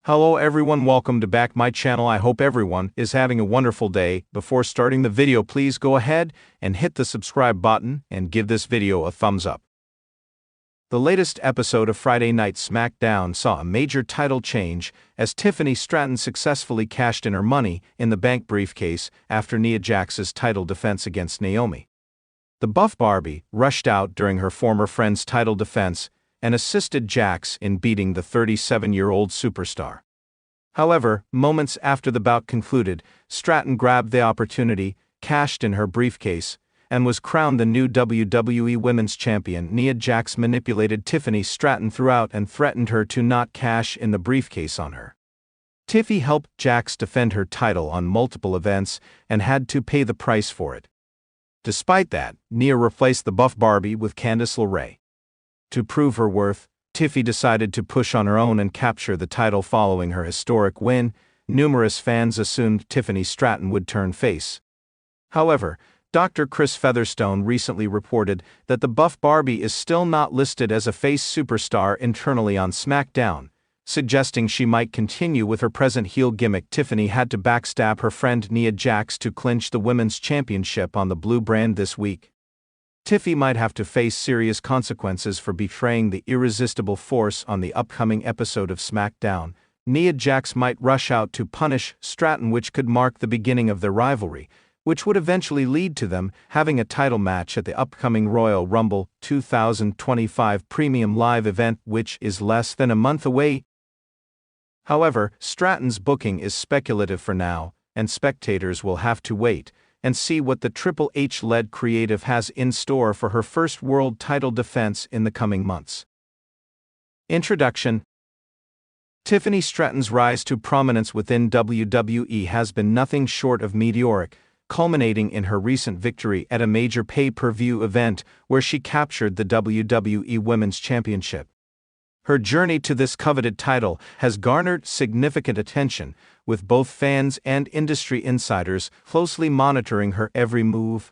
Hello everyone, welcome to back my channel. I hope everyone is having a wonderful day. Before starting the video, please go ahead and hit the subscribe button and give this video a thumbs up. The latest episode of Friday Night SmackDown saw a major title change as Tiffany Stratton successfully cashed in her Money in the Bank briefcase after Nia Jax's title defense against Naomi. The Buff Barbie rushed out during her former friend's title defense and assisted Jax in beating the 37-year-old superstar. However, moments after the bout concluded, Stratton grabbed the opportunity, cashed in her briefcase, and was crowned the new WWE Women's Champion. Nia Jax manipulated Tiffany Stratton throughout and threatened her to not cash in the briefcase on her. Tiffy helped Jax defend her title on multiple events and had to pay the price for it. Despite that, Nia replaced the Buff Barbie with Candice LeRae. To prove her worth, Tiffy decided to push on her own and capture the title following her historic win. Numerous fans assumed Tiffany Stratton would turn face. However, Dr. Chris Featherstone recently reported that the Buff Barbie is still not listed as a face superstar internally on SmackDown, suggesting she might continue with her present heel gimmick. Tiffany had to backstab her friend Nia Jax to clinch the Women's Championship on the Blue brand this week. Tiffy might have to face serious consequences for betraying the irresistible force on the upcoming episode of SmackDown. Nia Jax might rush out to punish Stratton, which could mark the beginning of their rivalry, which would eventually lead to them having a title match at the upcoming Royal Rumble 2025 Premium Live event, which is less than a month away. However, Stratton's booking is speculative for now, and spectators will have to wait and see what the Triple H-led creative has in store for her first world title defense in the coming months. Introduction. Tiffany Stratton's rise to prominence within WWE has been nothing short of meteoric, culminating in her recent victory at a major pay-per-view event where she captured the WWE Women's Championship. Her journey to this coveted title has garnered significant attention, with both fans and industry insiders closely monitoring her every move.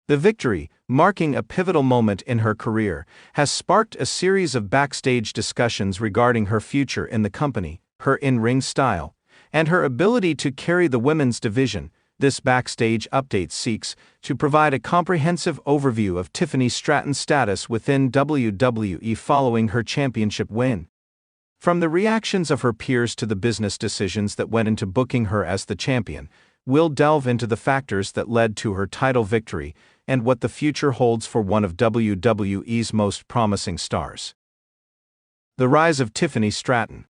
The victory, marking a pivotal moment in her career, has sparked a series of backstage discussions regarding her future in the company, her in-ring style, and her ability to carry the women's division. This backstage update seeks to provide a comprehensive overview of Tiffany Stratton's status within WWE following her championship win. From the reactions of her peers to the business decisions that went into booking her as the champion, we'll delve into the factors that led to her title victory and what the future holds for one of WWE's most promising stars. The rise of Tiffany Stratton.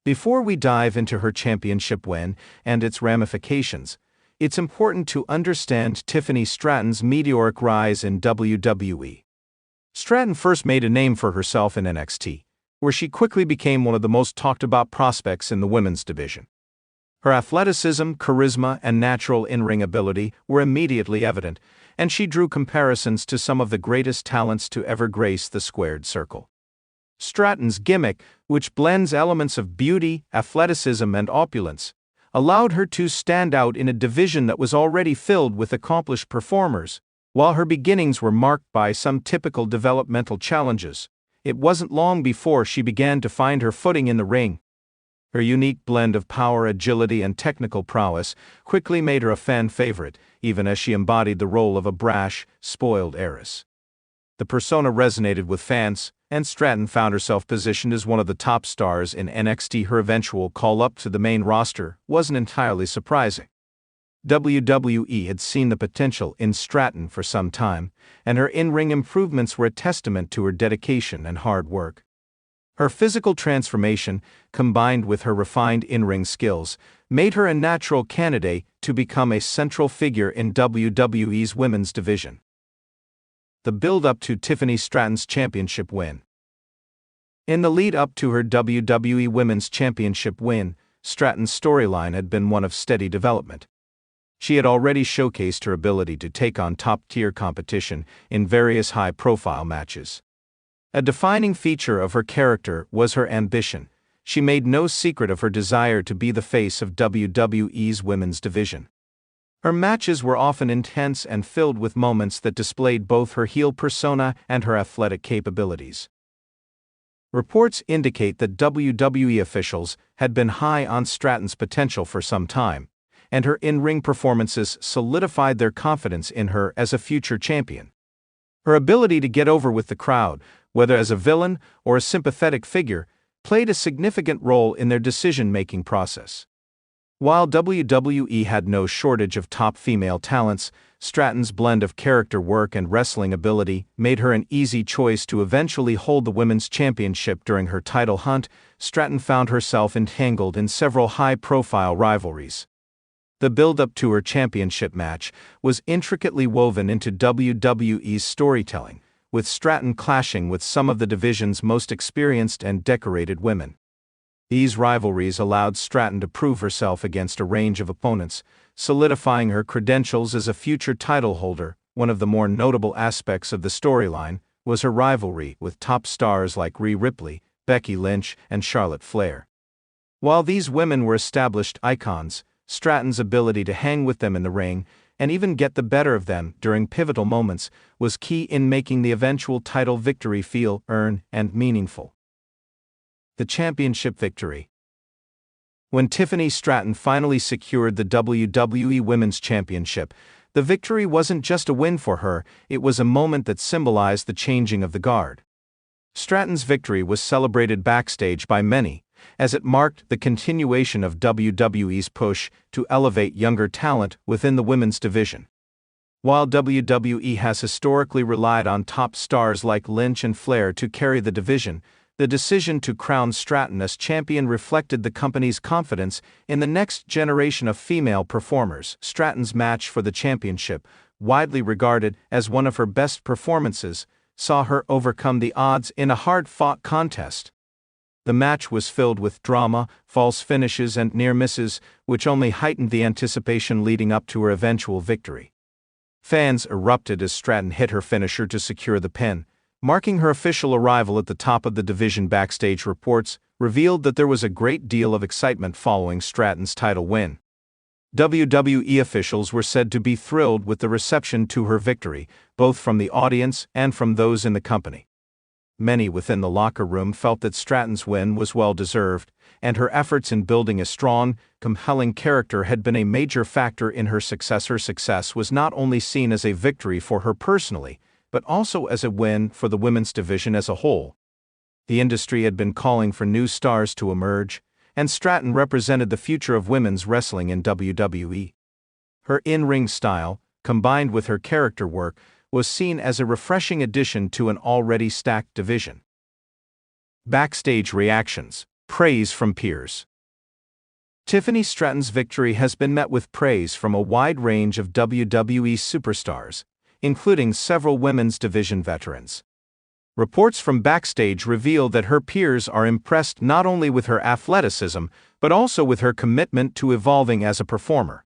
Before we dive into her championship win and its ramifications, it's important to understand Tiffany Stratton's meteoric rise in WWE. Stratton first made a name for herself in NXT, where she quickly became one of the most talked-about prospects in the women's division. Her athleticism, charisma, and natural in-ring ability were immediately evident, and she drew comparisons to some of the greatest talents to ever grace the squared circle. Stratton's gimmick, which blends elements of beauty, athleticism, and opulence, allowed her to stand out in a division that was already filled with accomplished performers. While her beginnings were marked by some typical developmental challenges, it wasn't long before she began to find her footing in the ring. Her unique blend of power, agility, and technical prowess quickly made her a fan favorite, even as she embodied the role of a brash, spoiled heiress. The persona resonated with fans, and Stratton found herself positioned as one of the top stars in NXT. Her eventual call-up to the main roster wasn't entirely surprising. WWE had seen the potential in Stratton for some time, and her in-ring improvements were a testament to her dedication and hard work. Her physical transformation, combined with her refined in-ring skills, made her a natural candidate to become a central figure in WWE's women's division. The build-up to Tiffany Stratton's championship win. In the lead-up to her WWE Women's Championship win, Stratton's storyline had been one of steady development. She had already showcased her ability to take on top-tier competition in various high-profile matches. A defining feature of her character was her ambition. She made no secret of her desire to be the face of WWE's women's division. Her matches were often intense and filled with moments that displayed both her heel persona and her athletic capabilities. Reports indicate that WWE officials had been high on Stratton's potential for some time, and her in-ring performances solidified their confidence in her as a future champion. Her ability to get over with the crowd, whether as a villain or a sympathetic figure, played a significant role in their decision-making process. While WWE had no shortage of top female talents, Stratton's blend of character work and wrestling ability made her an easy choice to eventually hold the Women's Championship. During her title hunt, Stratton found herself entangled in several high-profile rivalries. The build-up to her championship match was intricately woven into WWE's storytelling, with Stratton clashing with some of the division's most experienced and decorated women. These rivalries allowed Stratton to prove herself against a range of opponents, solidifying her credentials as a future title holder. One of the more notable aspects of the storyline was her rivalry with top stars like Rhea Ripley, Becky Lynch, and Charlotte Flair. While these women were established icons, Stratton's ability to hang with them in the ring, and even get the better of them during pivotal moments, was key in making the eventual title victory feel earned and meaningful. The championship victory. When Tiffany Stratton finally secured the WWE Women's Championship, the victory wasn't just a win for her, it was a moment that symbolized the changing of the guard. Stratton's victory was celebrated backstage by many, as it marked the continuation of WWE's push to elevate younger talent within the women's division. While WWE has historically relied on top stars like Lynch and Flair to carry the division, the decision to crown Stratton as champion reflected the company's confidence in the next generation of female performers. Stratton's match for the championship, widely regarded as one of her best performances, saw her overcome the odds in a hard-fought contest. The match was filled with drama, false finishes, and near misses, which only heightened the anticipation leading up to her eventual victory. Fans erupted as Stratton hit her finisher to secure the pin, marking her official arrival at the top of the division. Backstage reports revealed that there was a great deal of excitement following Stratton's title win. WWE officials were said to be thrilled with the reception to her victory, both from the audience and from those in the company. Many within the locker room felt that Stratton's win was well-deserved, and her efforts in building a strong, compelling character had been a major factor in her success. Her success was not only seen as a victory for her personally, but also as a win for the women's division as a whole. The industry had been calling for new stars to emerge, and Stratton represented the future of women's wrestling in WWE. Her in-ring style, combined with her character work, was seen as a refreshing addition to an already stacked division. Backstage reactions. Praise from peers. Tiffany Stratton's victory has been met with praise from a wide range of WWE superstars, including several women's division veterans. Reports from Backstage reveal that her peers are impressed not only with her athleticism, but also with her commitment to evolving as a performer.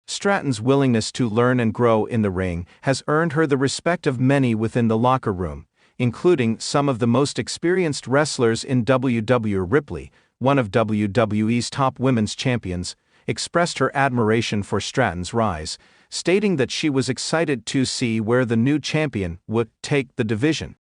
Stratton's willingness to learn and grow in the ring has earned her the respect of many within the locker room, including some of the most experienced wrestlers in WWE. Ripley, one of WWE's top women's champions, expressed her admiration for Stratton's rise, stating that she was excited to see where the new champion would take the division.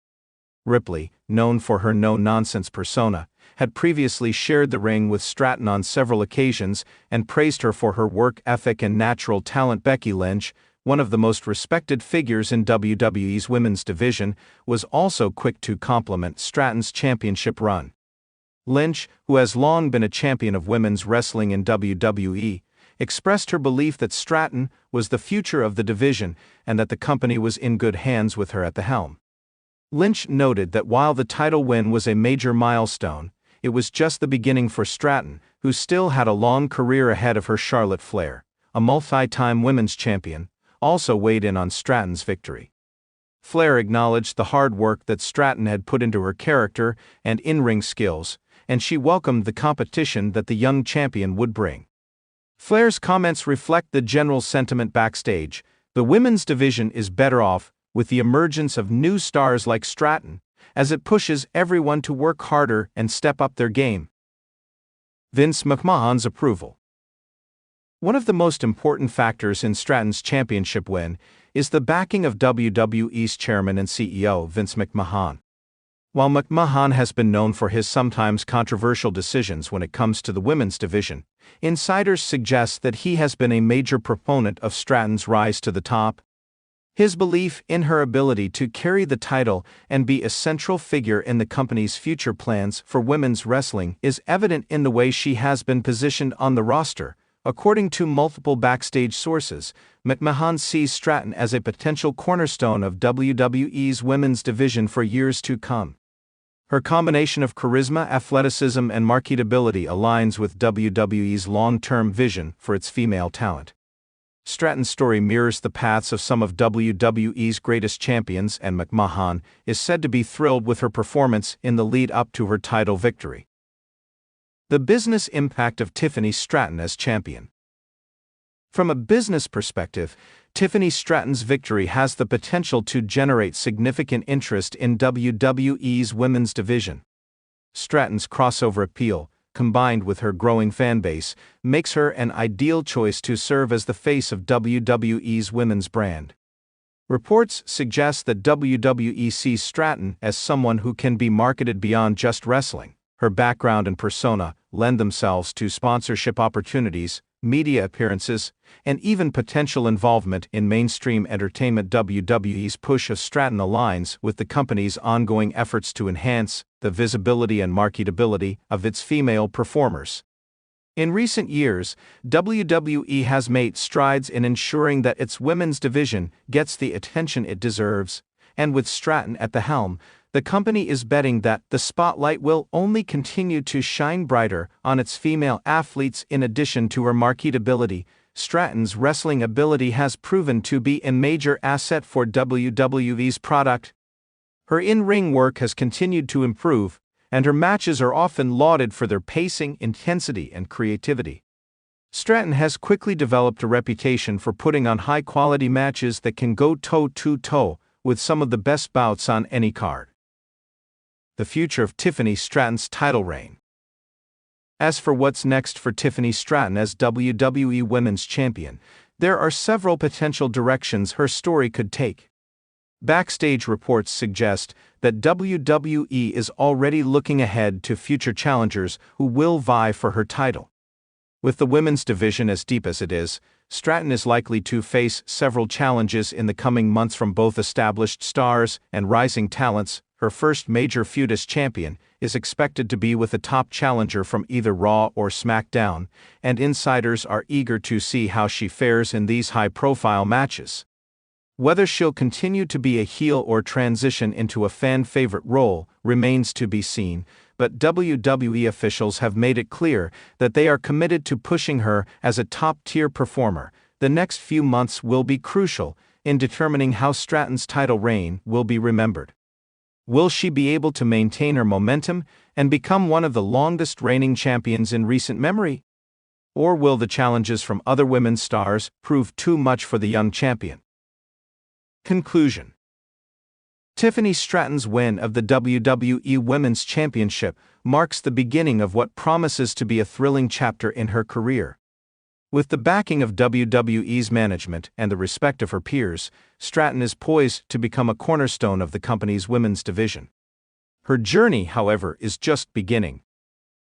Ripley, known for her no-nonsense persona, had previously shared the ring with Stratton on several occasions and praised her for her work ethic and natural talent. Becky Lynch, one of the most respected figures in WWE's women's division, was also quick to compliment Stratton's championship run. Lynch, who has long been a champion of women's wrestling in WWE, expressed her belief that Stratton was the future of the division and that the company was in good hands with her at the helm. Lynch noted that while the title win was a major milestone, it was just the beginning for Stratton, who still had a long career ahead of her. Charlotte Flair, a multi-time women's champion, also weighed in on Stratton's victory. Flair acknowledged the hard work that Stratton had put into her character and in-ring skills, and she welcomed the competition that the young champion would bring. Flair's comments reflect the general sentiment backstage: the women's division is better off with the emergence of new stars like Stratton, as it pushes everyone to work harder and step up their game. Vince McMahon's approval. One of the most important factors in Stratton's championship win is the backing of WWE's chairman and CEO, Vince McMahon. While McMahon has been known for his sometimes controversial decisions when it comes to the women's division, insiders suggest that he has been a major proponent of Stratton's rise to the top. His belief in her ability to carry the title and be a central figure in the company's future plans for women's wrestling is evident in the way she has been positioned on the roster. According to multiple Backstage sources, McMahon sees Stratton as a potential cornerstone of WWE's women's division for years to come. Her combination of charisma, athleticism, and marketability aligns with WWE's long-term vision for its female talent. Stratton's story mirrors the paths of some of WWE's greatest champions, and McMahon is said to be thrilled with her performance in the lead-up to her title victory. The business impact of Tiffany Stratton as champion. From a business perspective, Tiffany Stratton's victory has the potential to generate significant interest in WWE's women's division. Stratton's crossover appeal, combined with her growing fanbase, makes her an ideal choice to serve as the face of WWE's women's brand. Reports suggest that WWE sees Stratton as someone who can be marketed beyond just wrestling. Her background and persona lend themselves to sponsorship opportunities, media appearances, and even potential involvement in mainstream entertainment. WWE's push of Stratton aligns with the company's ongoing efforts to enhance the visibility and marketability of its female performers. In recent years, WWE has made strides in ensuring that its women's division gets the attention it deserves, and with Stratton at the helm, the company is betting that the spotlight will only continue to shine brighter on its female athletes. In addition to her marketability, Stratton's wrestling ability has proven to be a major asset for WWE's product. Her in-ring work has continued to improve, and her matches are often lauded for their pacing, intensity, and creativity. Stratton has quickly developed a reputation for putting on high-quality matches that can go toe-to-toe with some of the best bouts on any card. The future of Tiffany Stratton's title reign. As for what's next for Tiffany Stratton as WWE Women's Champion, there are several potential directions her story could take. Backstage reports suggest that WWE is already looking ahead to future challengers who will vie for her title. With the women's division as deep as it is, Stratton is likely to face several challenges in the coming months from both established stars and rising talents. Her first major feud as champion is expected to be with a top challenger from either Raw or SmackDown, and insiders are eager to see how she fares in these high-profile matches. Whether she'll continue to be a heel or transition into a fan-favorite role remains to be seen, but WWE officials have made it clear that they are committed to pushing her as a top-tier performer. The next few months will be crucial in determining how Stratton's title reign will be remembered. Will she be able to maintain her momentum and become one of the longest reigning champions in recent memory? Or will the challenges from other women's stars prove too much for the young champion? Conclusion. Tiffany Stratton's win of the WWE Women's Championship marks the beginning of what promises to be a thrilling chapter in her career. With the backing of WWE's management and the respect of her peers, Stratton is poised to become a cornerstone of the company's women's division. Her journey, however, is just beginning.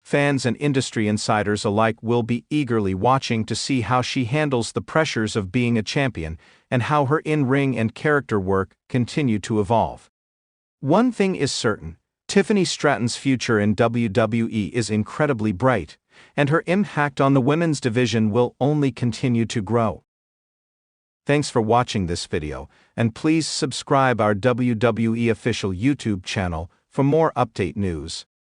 Fans and industry insiders alike will be eagerly watching to see how she handles the pressures of being a champion and how her in-ring and character work continue to evolve. One thing is certain: Tiffany Stratton's future in WWE is incredibly bright, and her impact on the women's division will only continue to grow. Thanks for watching this video, and please subscribe our WWE official YouTube channel for more update news.